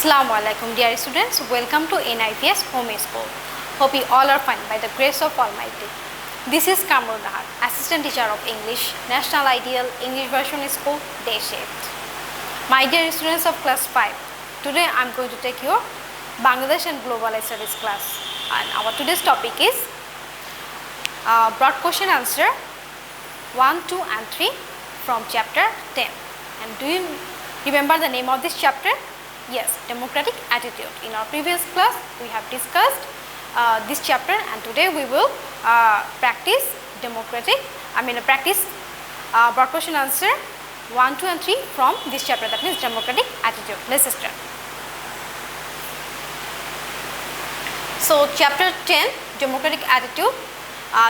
Assalamu alaikum dear students, welcome to NIPS Home School. Hope you all are fine by the grace of Almighty. This is Kamrul Nahar, Assistant Teacher of English, National Ideal English Version School, Day Shift. My dear students of class 5, today I am going to take your Bangladesh and Global Studies class, and our today's topic is broad question answer 1, 2 and 3 from chapter 10. And do you remember the name of this chapter? Yes, democratic attitude. In our previous class we have discussed this chapter, and today we will practice broad question answer 1, 2 and 3 from this chapter, that means democratic attitude. Let's start. So chapter 10, democratic attitude,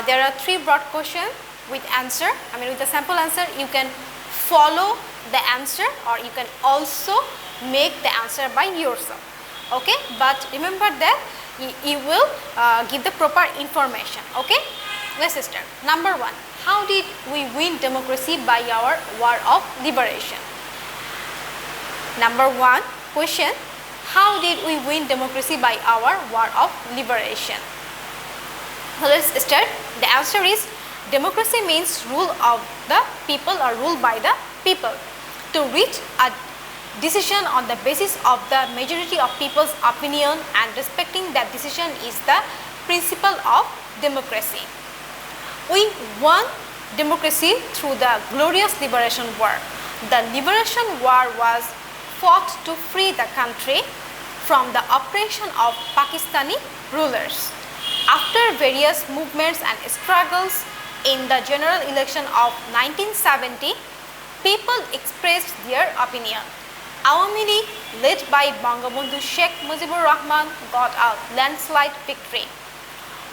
there are 3 broad questions with answer, with the sample answer. You can follow the answer or you can also make the answer by yourself, okay, but remember that you will give the proper information, okay. Let's start. Number 1, how did we win democracy by our war of liberation? Number 1 question, how did we win democracy by our war of liberation? So let's start. The answer is democracy means rule of the people or rule by the people. To reach a decision on the basis of the majority of people's opinion and respecting that decision is the principle of democracy. We won democracy through the glorious liberation war. The liberation war was fought to free the country from the oppression of Pakistani rulers. After various movements and struggles in the general election of 1970, people expressed their opinion. Awami League, led by Bangabandhu Sheikh Mujibur Rahman, got a landslide victory.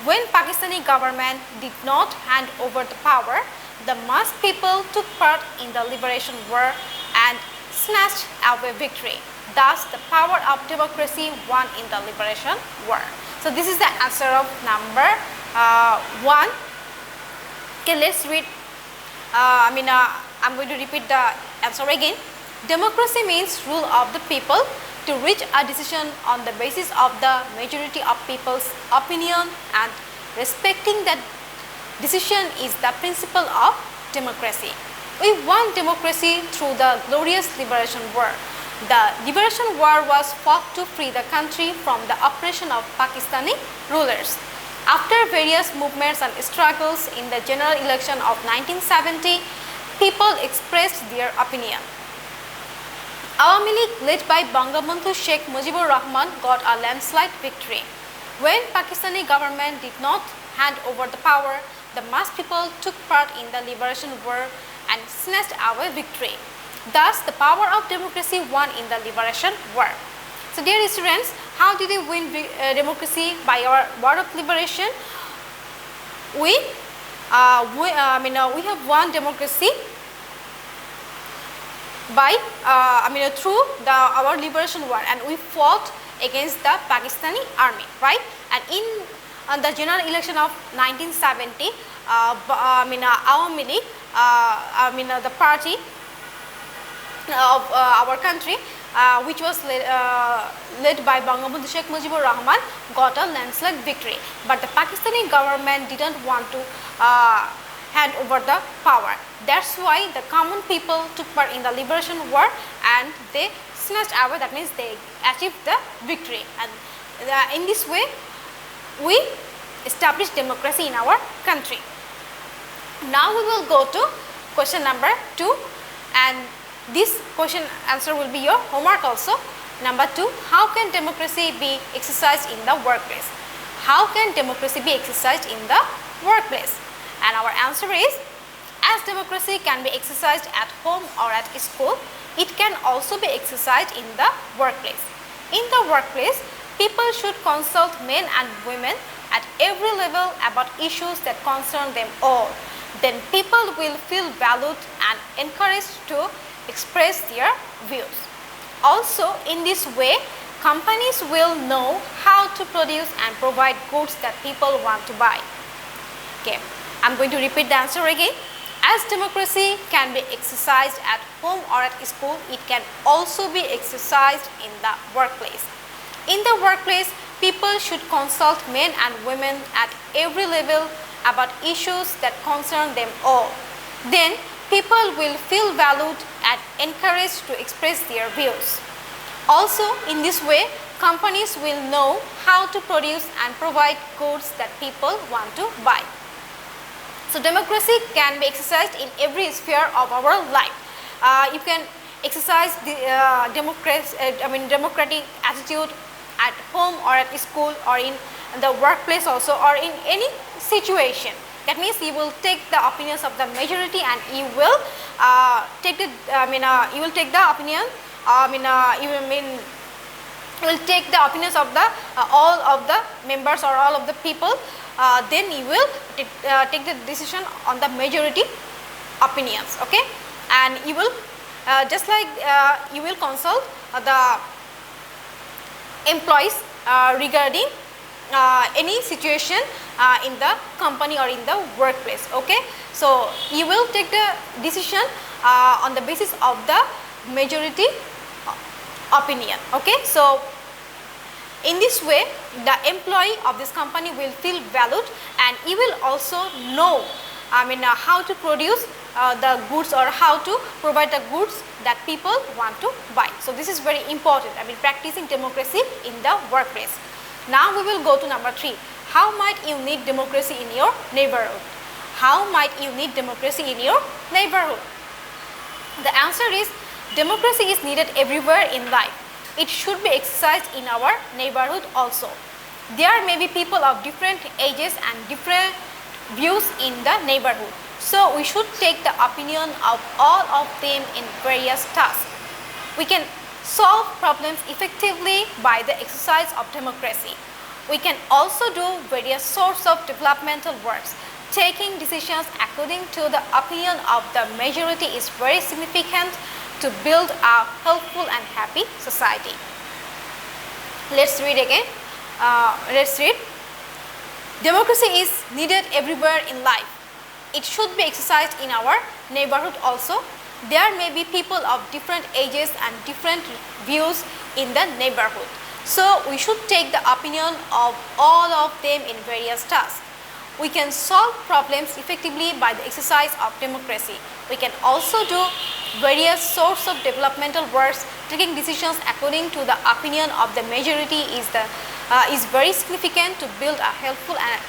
When Pakistani government did not hand over the power, the mass people took part in the liberation war and snatched away victory. Thus, the power of democracy won in the liberation war. So this is the answer of number 1. Okay, let's read. I'm going to repeat the answer again. Democracy means rule of the people to reach a decision on the basis of the majority of people's opinion, and respecting that decision is the principle of democracy. We won democracy through the glorious liberation war. The liberation war was fought to free the country from the oppression of Pakistani rulers. After various movements and struggles in the general election of 1970, people expressed their opinion. Awami League, led by Bangabandhu Sheikh Mujibur Rahman, got a landslide victory. When Pakistani government did not hand over the power, the mass people took part in the liberation war and snatched away victory. Thus, the power of democracy won in the liberation war. So dear students, how did we win democracy by our war of liberation? We have won democracy by through our liberation war, and we fought against the Pakistani army, right? And in the general election of 1970, Awami League, the party of our country, which was led by Bangabandhu Sheikh Mujibur Rahman, got a landslide victory. But the Pakistani government didn't want to hand over the power. That's why the common people took part in the liberation war and they snatched away, that means they achieved the victory. And in this way, we established democracy in our country. Now we will go to question number 2, and this question answer will be your homework also. Number 2, how can democracy be exercised in the workplace? How can democracy be exercised in the workplace? And our answer is, as democracy can be exercised at home or at school, it can also be exercised in the workplace. In the workplace, people should consult men and women at every level about issues that concern them all. Then people will feel valued and encouraged to express their views. Also, in this way, companies will know how to produce and provide goods that people want to buy. Okay, I'm going to repeat the answer again. As democracy can be exercised at home or at school, it can also be exercised in the workplace. In the workplace, people should consult men and women at every level about issues that concern them all. Then, people will feel valued and encouraged to express their views. Also, in this way, companies will know how to produce and provide goods that people want to buy. So, democracy can be exercised in every sphere of our life. You can exercise the democratic attitude at home or at school or in the workplace also, or in any situation. That means you will take the opinions of the majority and you will take the you will take the opinion. You will take the opinions of the all of the members or all of the people. Then you will take the decision on the majority opinions. Okay, and you will just like you will consult the employees regarding any situation in the company or in the workplace. Okay, so you will take the decision on the basis of the majority opinion. Okay, so in this way the employee of this company will feel valued, and you will also know how to produce the goods or how to provide the goods that people want to buy. So this is very important, practicing democracy in the workplace. Now we will go to number 3. How might you need democracy in your neighborhood? How might you need democracy in your neighborhood? The answer is democracy is needed everywhere in life. It should be exercised in our neighborhood also. There may be people of different ages and different views in the neighborhood. So we should take the opinion of all of them in various tasks. We can solve problems effectively by the exercise of democracy. We can also do various sorts of developmental works. Taking decisions according to the opinion of the majority is very significant to build a helpful and happy society. Let's read again. Let's read. Democracy is needed everywhere in life. It should be exercised in our neighborhood also. There may be people of different ages and different views in the neighborhood. So we should take the opinion of all of them in various tasks. We can solve problems effectively by the exercise of democracy. We can also do various sorts of developmental works. Taking decisions according to the opinion of the majority is very significant to build a helpful and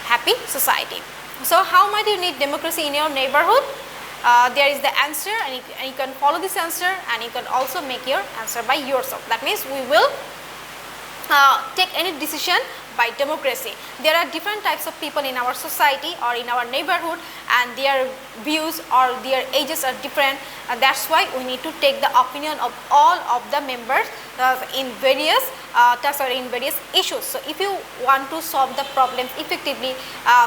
happy society. So how might you need democracy in your neighborhood? There is the answer, and you can follow this answer, and you can also make your answer by yourself. That means we will take any decision by democracy. There are different types of people in our society or in our neighborhood, and their views or their ages are different. That's why we need to take the opinion of all of the members in various tasks or in various issues. So if you want to solve the problems effectively,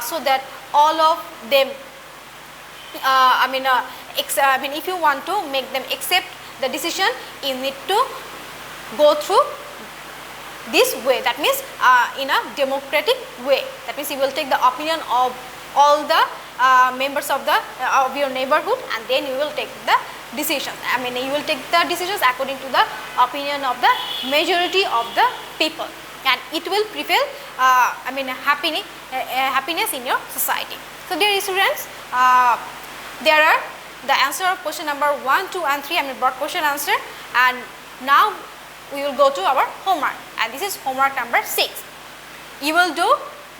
so that all of them if you want to make them accept the decision, you need to go through this way. That means in a democratic way. That means you will take the opinion of all the members of your neighborhood, and then you will take the decision. You will take the decisions according to the opinion of the majority of the people, and it will prevail happiness in your society. So dear students, there are the answer of question number 1, 2 and 3, broad question answer, and now we will go to our homework, and this is homework number 6. You will do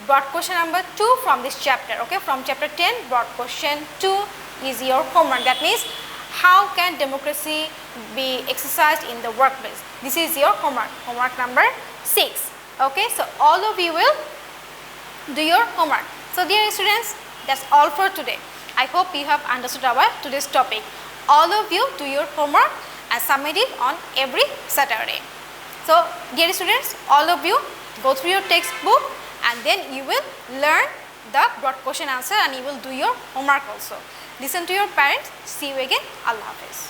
broad question number 2 from this chapter. Okay, from chapter 10, broad question 2 is your homework. That means how can democracy be exercised in the workplace? This is your homework number 6. Okay, so all of you will do your homework. So dear students, that's all for today. I hope you have understood our today's topic. All of you do your homework and submit it on every Saturday. So dear students, all of you go through your textbook, and then you will learn the broad question answer, and you will do your homework also. Listen to your parents. See you again. Allah Hafiz.